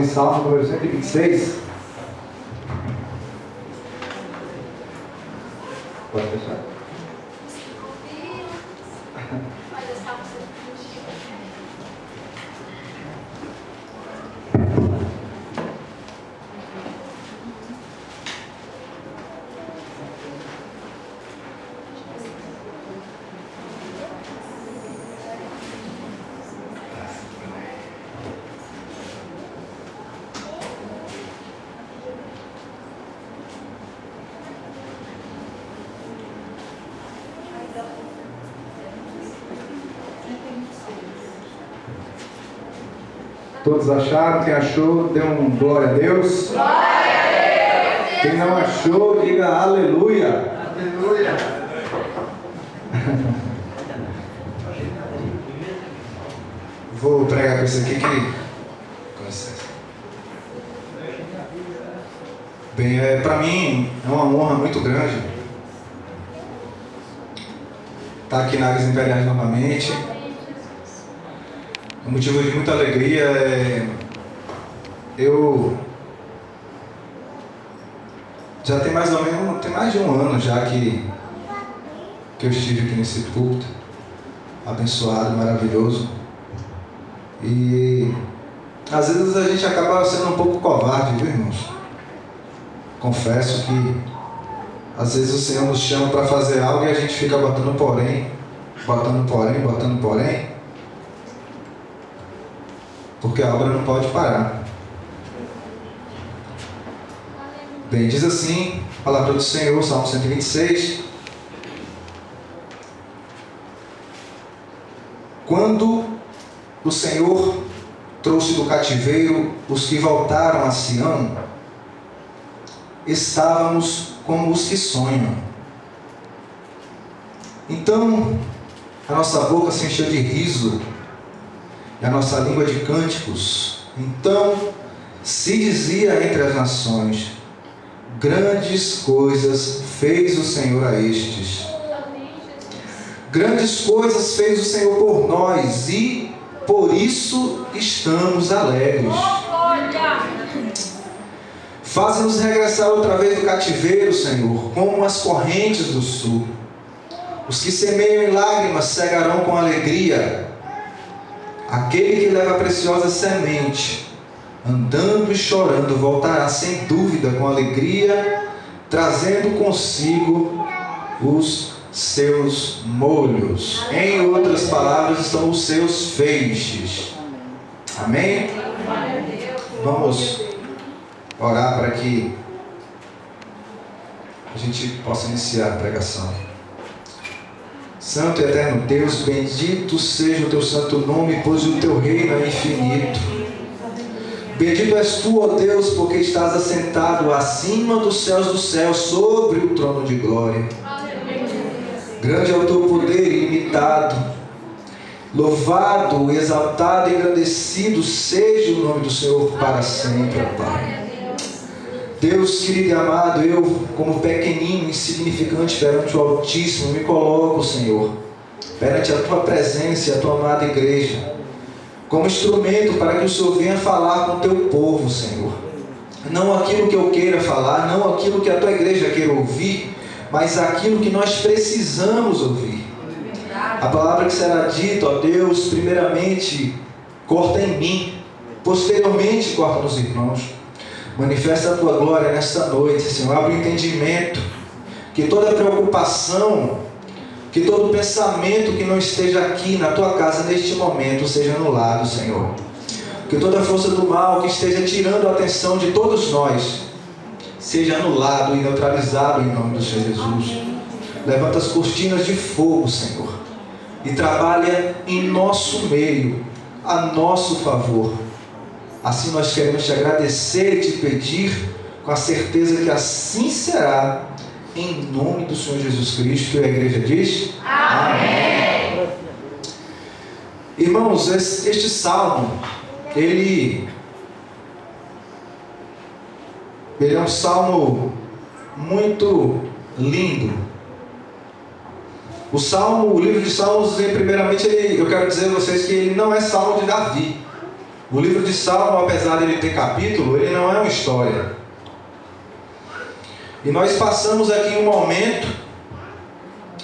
Salmo número 126. Pode fechar. Todos acharam? Quem achou, dê um glória a Deus. Glória a Deus. Quem não achou, diga aleluia. Aleluia. Vou pregar com isso aqui que... Com licença. Bem, para mim é uma honra muito grande estar aqui na Águas Imperiais novamente. Um motivo de muita alegria eu já tem mais ou menos, tem mais de um ano já que eu estive aqui nesse púlpito abençoado, maravilhoso, e às vezes a gente acaba sendo um pouco covarde, viu, irmãos? Confesso que às vezes o Senhor nos chama para fazer algo e a gente fica botando porém, porque a obra não pode parar. Bem, diz assim a palavra do Senhor, Salmo 126. Quando o Senhor trouxe do cativeiro os que voltaram a Sião, estávamos como os que sonham. Então a nossa boca se encheu de riso e a nossa língua de cânticos. Então se dizia entre as nações: grandes coisas fez o Senhor a estes. Grandes coisas fez o Senhor por nós e por isso estamos alegres. Faze-nos regressar outra vez do cativeiro, Senhor, como as correntes do sul. Os que semeiam em lágrimas cegarão com alegria. Aquele que leva a preciosa semente, andando e chorando, voltará sem dúvida com alegria, trazendo consigo os seus molhos. Em outras palavras, estão os seus feixes. Amém? Vamos orar para que a gente possa iniciar a pregação. Santo e eterno Deus, bendito seja o teu santo nome, pois o teu reino é infinito. Bendito és tu, ó Deus, porque estás assentado acima dos céus, sobre o trono de glória. Grande é o teu poder ilimitado. Louvado, exaltado e engrandecido seja o nome do Senhor para sempre, ó Pai. Deus querido e amado, eu, como pequenino, insignificante perante o Altíssimo, me coloco, Senhor, perante a Tua presença e a Tua amada igreja, como instrumento para que o Senhor venha falar com o Teu povo, Senhor. Não aquilo que eu queira falar, não aquilo que a Tua igreja queira ouvir, mas aquilo que nós precisamos ouvir. A palavra que será dita, ó Deus, primeiramente, corta em mim, posteriormente corta nos irmãos. Manifesta a Tua glória nesta noite, Senhor. Abre o entendimento, que toda preocupação, que todo pensamento que não esteja aqui na Tua casa neste momento seja anulado, Senhor. Que toda força do mal que esteja tirando a atenção de todos nós seja anulado e neutralizado em nome do Senhor Jesus. Levanta as cortinas de fogo, Senhor, e trabalha em nosso meio, a nosso favor. Assim nós queremos te agradecer e te pedir, com a certeza que assim será, em nome do Senhor Jesus Cristo. E a igreja diz: amém. Irmãos, este salmo, ele é um salmo muito lindo. O livro de Salmos, primeiramente, eu quero dizer a vocês que ele não é salmo de Davi. O livro de Salmo, apesar de ele ter capítulo, ele não é uma história. E nós passamos aqui um momento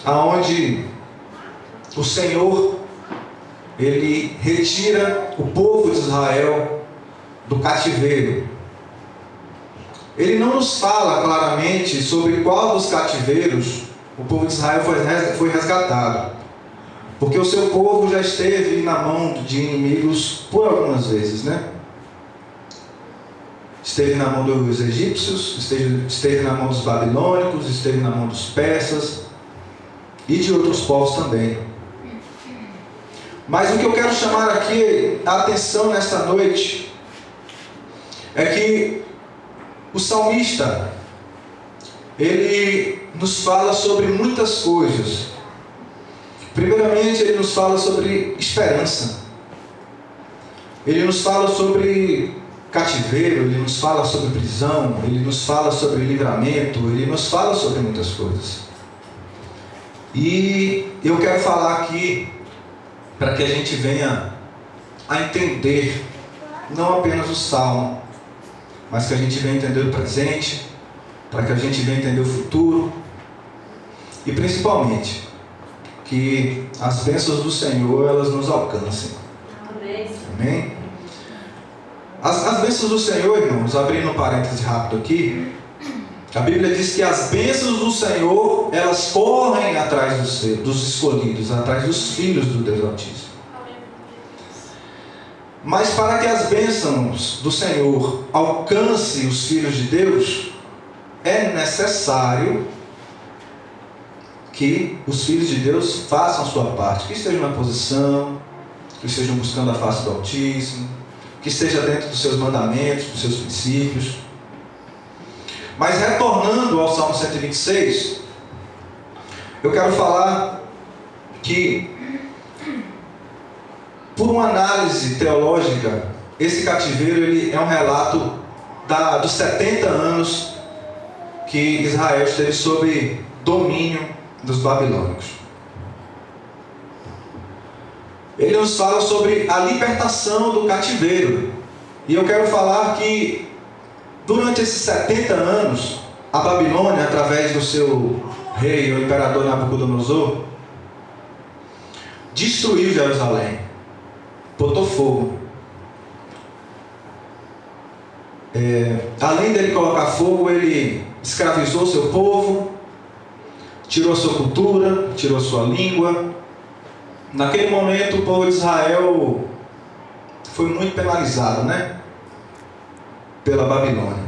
onde o Senhor, ele retira o povo de Israel do cativeiro. Ele não nos fala claramente sobre qual dos cativeiros o povo de Israel foi resgatado, porque o seu povo já esteve na mão de inimigos por algumas vezes, né? Esteve na mão dos egípcios, esteve na mão dos babilônicos, esteve na mão dos persas e de outros povos também. Mas o que eu quero chamar aqui a atenção nesta noite é que o salmista, ele nos fala sobre muitas coisas. Primeiramente, ele nos fala sobre esperança. Ele nos fala sobre cativeiro, ele nos fala sobre prisão, ele nos fala sobre livramento, ele nos fala sobre muitas coisas. E eu quero falar aqui para que a gente venha a entender não apenas o Salmo, mas que a gente venha entender o presente, para que a gente venha entender o futuro e principalmente que as bênçãos do Senhor, elas nos alcancem. Amém? As bênçãos do Senhor, irmãos, abrindo um parêntese rápido aqui, a Bíblia diz que as bênçãos do Senhor, elas correm atrás dos escolhidos, atrás dos filhos do Deus Altíssimo. Mas para que as bênçãos do Senhor alcancem os filhos de Deus, é necessário que os filhos de Deus façam a sua parte, que estejam na posição, que estejam buscando a face do Altíssimo, que esteja dentro dos seus mandamentos, dos seus princípios. Mas retornando ao Salmo 126, eu quero falar que, por uma análise teológica, esse cativeiro ele é um relato dos 70 anos que Israel esteve sob domínio dos babilônicos. Ele nos fala sobre a libertação do cativeiro. E eu quero falar que durante esses 70 anos, a Babilônia, através do seu rei, o imperador Nabucodonosor, destruiu Jerusalém, botou fogo. Além dele colocar fogo, ele escravizou seu povo, tirou a sua cultura, tirou a sua língua. Naquele momento o povo de Israel foi muito penalizado, né? Pela Babilônia.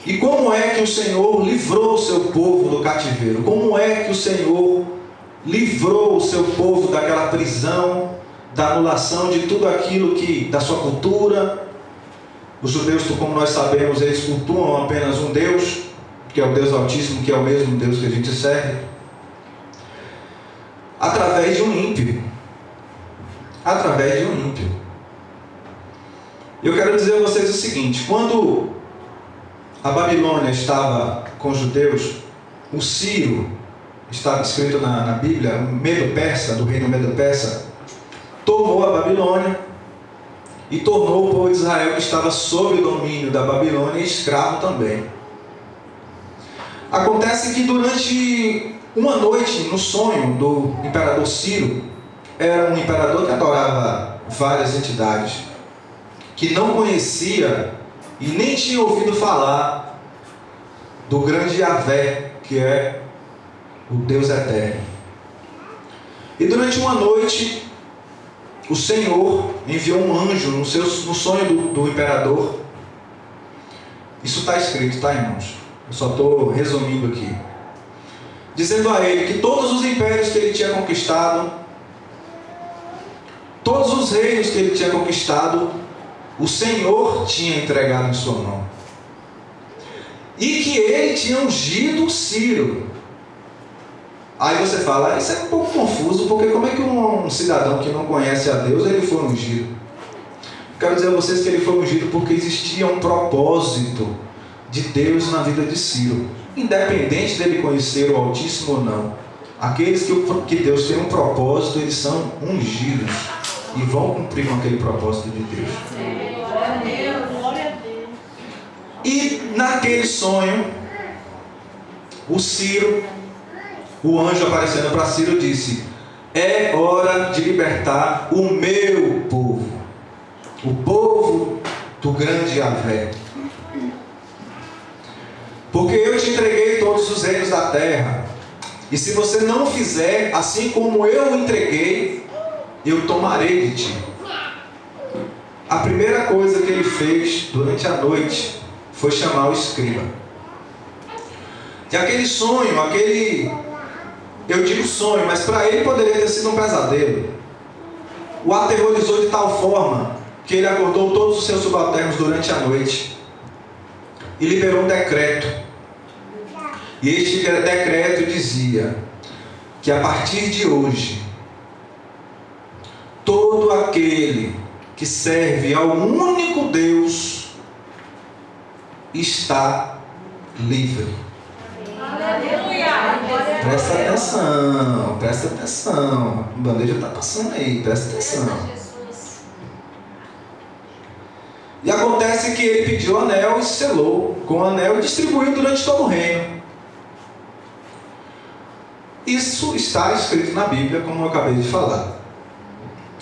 E como é que o Senhor livrou o seu povo do cativeiro? Como é que o Senhor livrou o seu povo daquela prisão, da anulação de tudo aquilo da sua cultura? Os judeus, como nós sabemos, eles cultuam apenas um Deus, que é o Deus Altíssimo, que é o mesmo Deus que a gente serve, através de um ímpio. Através de um ímpio. Eu quero dizer a vocês o seguinte: quando a Babilônia estava com os judeus, o Ciro, estava escrito na Bíblia, o Medo-Persa, do reino Medo-Persa, tomou a Babilônia e tornou o povo de Israel, que estava sob o domínio da Babilônia, escravo também. Acontece que durante uma noite, no sonho do imperador Ciro, era um imperador que adorava várias entidades, que não conhecia e nem tinha ouvido falar do grande Yahvé, que é o Deus eterno. E durante uma noite, o Senhor enviou um anjo no sonho do imperador. Isso está escrito, tá, irmãos? Eu só estou resumindo aqui. Dizendo a ele que todos os impérios que ele tinha conquistado, todos os reinos que ele tinha conquistado, o Senhor tinha entregado em sua mão. E que ele tinha ungido Ciro. Aí você fala, isso é um pouco confuso, porque como é que um cidadão que não conhece a Deus, ele foi ungido? Quero dizer a vocês que ele foi ungido porque existia um propósito de Deus na vida de Ciro. Independente dele conhecer o Altíssimo ou não, aqueles que Deus tem um propósito, eles são ungidos. e vão cumprir com aquele propósito de Deus. E naquele sonho, o Ciro, o anjo aparecendo para Ciro, disse: é hora de libertar o meu povo, o povo do grande Yahvé. Porque eu te entreguei todos os reinos da terra, e se você não fizer assim como eu entreguei, eu tomarei de ti. A primeira coisa que ele fez durante a noite foi chamar o escriba. E aquele sonho, eu digo sonho, mas para ele poderia ter sido um pesadelo, o aterrorizou de tal forma que ele acordou todos os seus subalternos durante a noite e liberou um decreto. E este decreto dizia que a partir de hoje, todo aquele que serve ao único Deus está livre. Presta atenção, presta atenção. A bandeja está passando aí, presta atenção. E acontece que ele pediu o anel e selou com o anel e distribuiu durante todo o reino. Isso está escrito na Bíblia, como eu acabei de falar.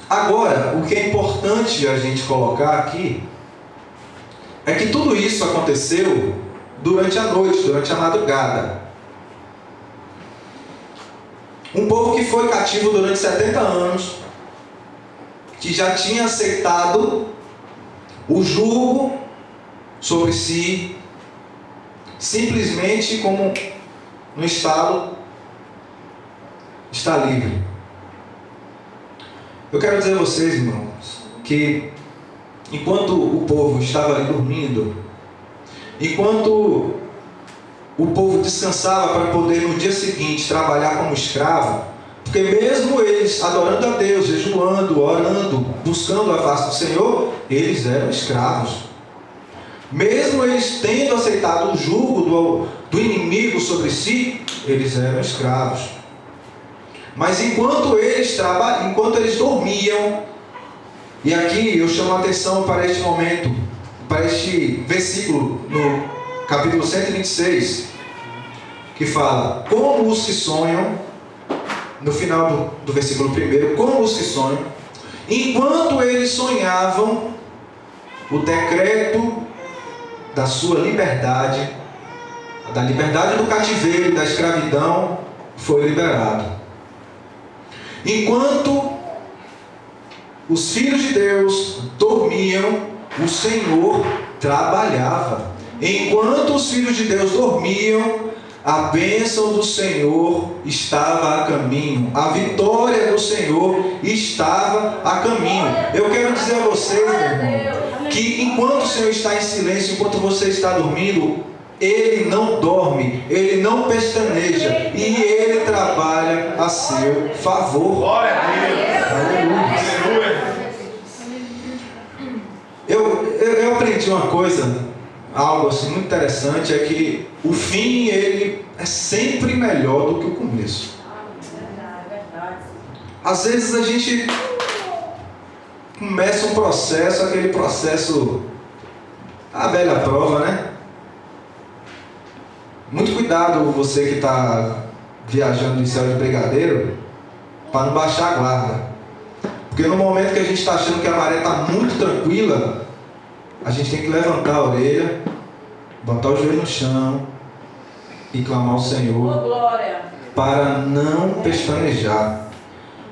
Agora, o que é importante a gente colocar aqui é que tudo isso aconteceu durante a noite, durante a madrugada. Um povo que foi cativo durante 70 anos, que já tinha aceitado o jugo sobre si, simplesmente como no estalo, está livre. Eu quero dizer a vocês, irmãos, que enquanto o povo estava ali dormindo, enquanto o povo descansava para poder no dia seguinte trabalhar como escravo, porque mesmo eles adorando a Deus, jejuando, orando, buscando a face do Senhor, eles eram escravos. Mesmo eles tendo aceitado o jugo do inimigo sobre si, eles eram escravos. Mas enquanto eles dormiam, e aqui eu chamo a atenção para este momento, para este versículo no capítulo 126, que fala: como os que sonham, no final do versículo 1, como os que sonham, enquanto eles sonhavam, o decreto da sua liberdade, da liberdade do cativeiro e da escravidão, foi liberado. Enquanto os filhos de Deus dormiam, o Senhor trabalhava. Enquanto os filhos de Deus dormiam, a bênção do Senhor estava a caminho. A vitória do Senhor estava a caminho. Eu quero dizer a vocês, meu irmão, que enquanto o Senhor está em silêncio, enquanto você está dormindo, Ele não dorme, Ele não pestaneja, e Ele trabalha a seu favor. Glória a Deus. Aleluia. Eu aprendi uma coisa, algo assim muito interessante, é que o fim, ele é sempre melhor do que o começo. Às vezes a gente começa um processo, aquele processo, a velha prova, né? Muito cuidado você que está viajando em céu de brigadeiro, para não baixar a guarda. Porque no momento que a gente está achando que a maré está muito tranquila, a gente tem que levantar a orelha, botar o joelho no chão e clamar ao Senhor para não pestanejar.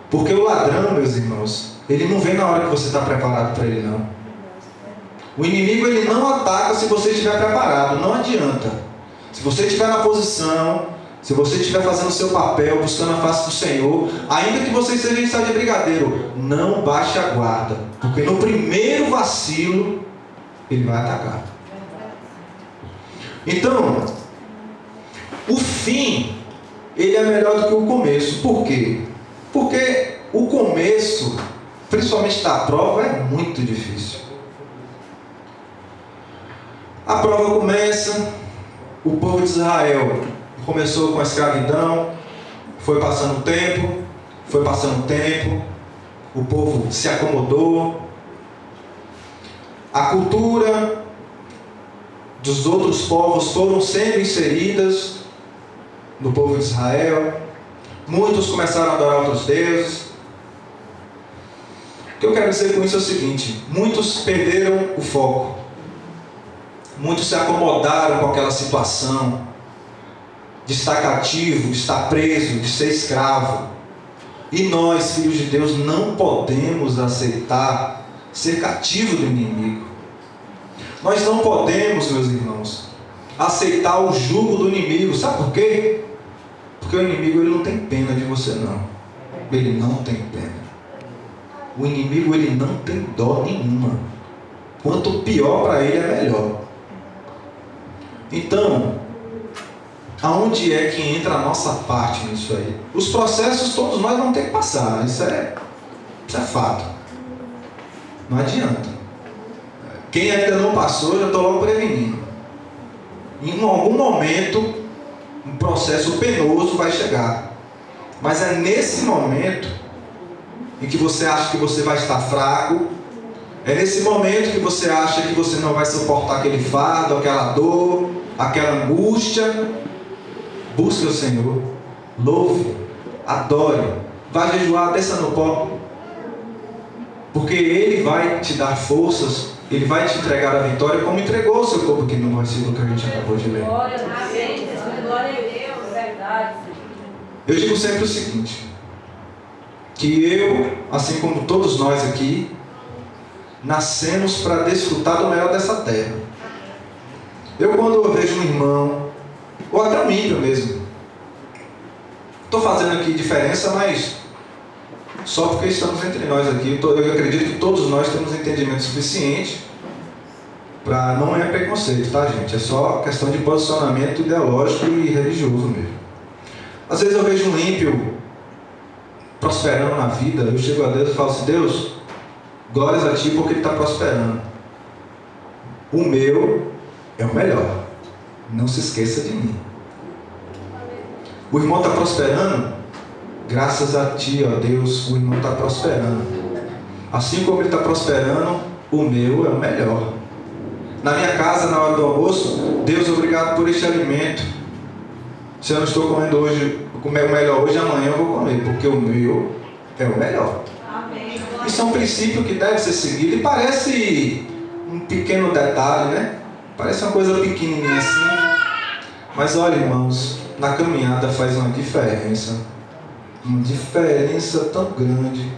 Porque o ladrão, meus irmãos, ele não vem na hora que você está preparado para ele, não. O inimigo, ele não ataca se você estiver preparado, não adianta. Se você estiver na posição, se você estiver fazendo o seu papel, buscando a face do Senhor, ainda que você seja em estado de brigadeiro, não baixe a guarda, porque no primeiro vacilo, ele vai atacar. Então, o fim, ele é melhor do que o começo. Por quê? Porque o começo, principalmente da prova, é muito difícil. A prova começa, o povo de Israel começou com a escravidão, foi passando o tempo, o povo se acomodou. A cultura dos outros povos foram sendo inseridas no povo de Israel. Muitos começaram a adorar outros deuses. O que eu quero dizer com isso é o seguinte: muitos perderam o foco. Muitos se acomodaram com aquela situação de estar cativo, de estar preso, de ser escravo. E nós, filhos de Deus, não podemos aceitar ser cativo do inimigo. Nós não podemos, meus irmãos, aceitar o jugo do inimigo. Sabe por quê? Porque o inimigo ele não tem pena de você, não. Ele não tem pena. O inimigo ele não tem dó nenhuma. Quanto pior para ele é melhor. Então, aonde é que entra a nossa parte nisso aí? Os processos todos nós vamos ter que passar. Isso é fato. Não adianta. Quem ainda não passou, já estou logo prevenindo. Em algum momento, um processo penoso vai chegar. Mas é nesse momento em que você acha que você vai estar fraco. É nesse momento que você acha que você não vai suportar aquele fardo, aquela dor, aquela angústia. Busque o Senhor, louve, adore, vá jejuar, desça no pó, porque Ele vai te dar forças, Ele vai te entregar a vitória, como entregou o seu corpo aqui no versículo que a gente acabou de ler. Glória a Deus, verdade. Eu digo sempre o seguinte, que eu, assim como todos nós aqui, nascemos para desfrutar do melhor dessa terra. Eu, quando eu vejo um irmão, ou até um ímpio mesmo, estou fazendo aqui diferença, mas só porque estamos entre nós aqui. Eu acredito que todos nós temos entendimento suficiente para... Não é preconceito, tá, gente? É só questão de posicionamento ideológico e religioso mesmo. Às vezes eu vejo um ímpio prosperando na vida, eu chego a Deus e falo assim: Deus, glórias a Ti porque ele está prosperando. O meu é o melhor. Não se esqueça de mim. O irmão está prosperando, graças a Ti, ó Deus, o irmão está prosperando. Assim como ele está prosperando, o meu é o melhor. Na minha casa, na hora do almoço, Deus, obrigado por este alimento. Se eu não estou comendo hoje, vou comer o melhor hoje, amanhã eu vou comer, porque o meu é o melhor. Amém. Isso é um princípio que deve ser seguido e parece um pequeno detalhe, né? Parece uma coisa pequenininha assim, mas olha, irmãos, na caminhada faz uma diferença tão grande,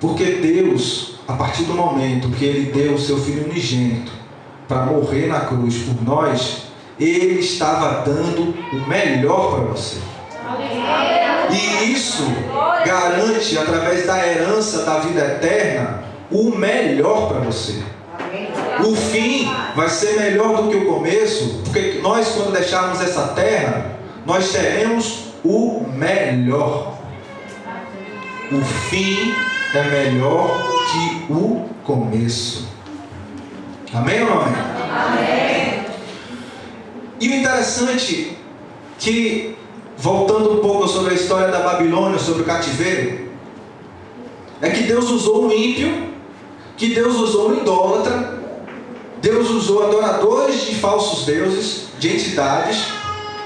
porque Deus, a partir do momento que Ele deu o seu Filho unigênito para morrer na cruz por nós, Ele estava dando o melhor para você. E isso garante, através da herança da vida eterna, o melhor para você. O fim vai ser melhor do que o começo, porque nós, quando deixarmos essa terra, nós teremos o melhor. O fim é melhor que o começo. Amém ou não amém? Amém. E o interessante que, voltando um pouco sobre a história da Babilônia, sobre o cativeiro, é que Deus usou um ímpio, que Deus usou um idólatra, Deus usou adoradores de falsos deuses, de entidades,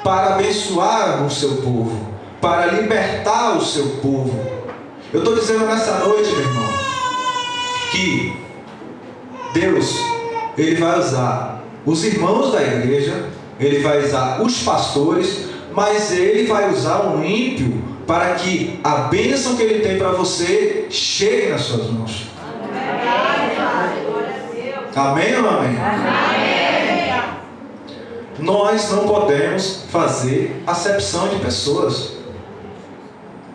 para abençoar o seu povo, para libertar o seu povo. Eu estou dizendo nessa noite, meu irmão, que Deus, Ele vai usar os irmãos da igreja, Ele vai usar os pastores, mas Ele vai usar um ímpio para que a bênção que Ele tem para você chegue nas suas mãos. Amém ou não amém? Amém. Nós não podemos fazer acepção de pessoas.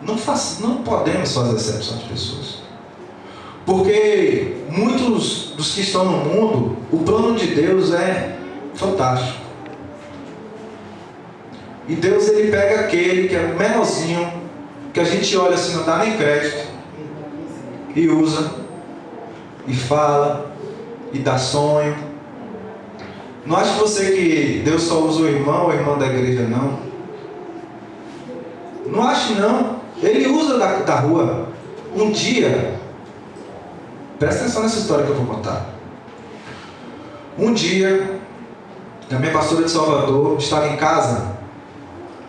Não podemos fazer acepção de pessoas. Porque muitos dos que estão no mundo, o plano de Deus é fantástico. E Deus, Ele pega aquele que é menorzinho, que a gente olha assim, não dá nem crédito, e usa, e fala, e dá sonho. Não ache você que Deus só usa o irmão ou a irmã da igreja, não. Não ache não. Ele usa da rua. Um dia, presta atenção nessa história que eu vou contar. Um dia, a minha pastora de Salvador estava em casa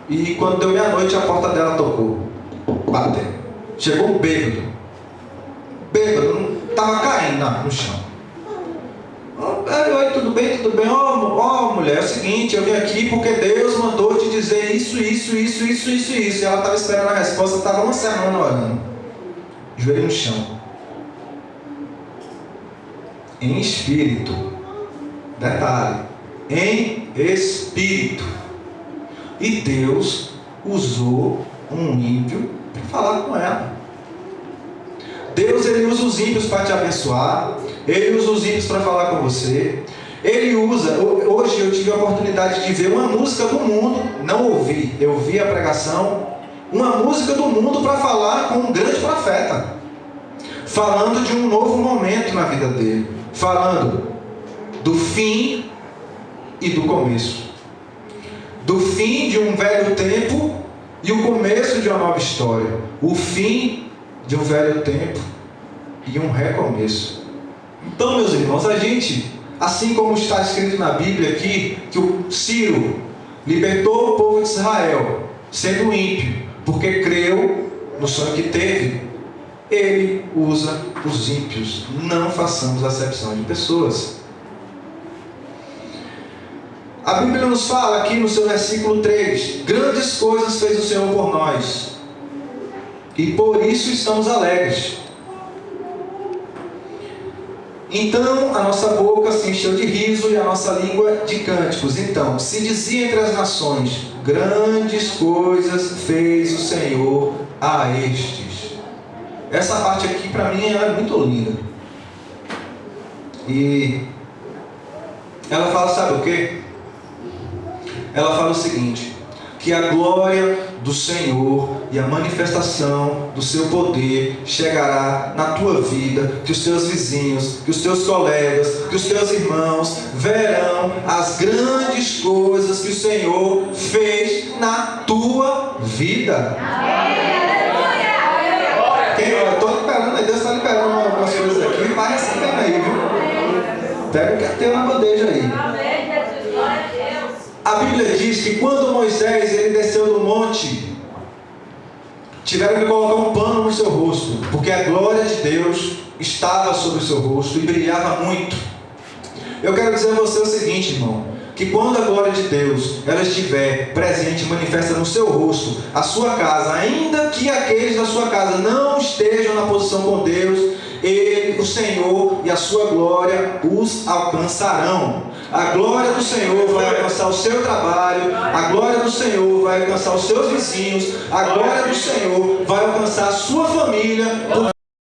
e quando deu meia-noite a porta dela tocou, bateu. Chegou bêbado, não estava caindo no chão. Oi, tudo bem? Ó, mulher, é o seguinte, eu vim aqui porque Deus mandou te dizer isso. E ela estava esperando a resposta, estava uma semana orando. Joelho no chão. Em espírito. Detalhe. Em espírito. E Deus usou um ímpio para falar com ela. Deus, Ele usa os ímpios para te abençoar. Ele usa os ímpios para falar com você. Ele usa, hoje eu tive a oportunidade de ver uma música do mundo, não ouvi, eu vi a pregação, uma música do mundo para falar com um grande profeta, falando de um novo momento na vida dele, falando do fim e do começo, do fim de um velho tempo e o começo de uma nova história, o fim de um velho tempo e um recomeço. Então, meus irmãos, a gente, assim como está escrito na Bíblia aqui, que o Ciro libertou o povo de Israel, sendo ímpio, porque creu no sonho que teve, ele usa os ímpios. Não façamos acepção de pessoas. A Bíblia nos fala aqui no seu versículo 3: grandes coisas fez o Senhor por nós, e por isso estamos alegres. Então a nossa boca se encheu de riso e a nossa língua de cânticos. Então se dizia entre as nações: grandes coisas fez o Senhor a estes. Essa parte aqui para mim ela é muito linda. E ela fala, sabe o quê? Ela fala o seguinte: que a glória do Senhor e a manifestação do seu poder chegará na tua vida, que os teus vizinhos, que os teus colegas, que os teus irmãos verão as grandes coisas que o Senhor fez na tua vida. Eu estou liberando, Deus está liberando algumas coisas aqui, vai recebendo aí, viu? Pega o que tem na bandeja aí. A Bíblia diz que quando Moisés ele desceu do monte, tiveram que colocar um pano no seu rosto, porque a glória de Deus estava sobre o seu rosto e brilhava muito. Eu quero dizer a você o seguinte, irmão, que quando a glória de Deus ela estiver presente e manifesta no seu rosto, a sua casa, ainda que aqueles da sua casa não estejam na posição com Deus, Ele, o Senhor e a sua glória os alcançarão. A glória do Senhor vai alcançar o seu trabalho, a glória do Senhor vai alcançar os seus vizinhos, a glória do Senhor vai alcançar a sua família,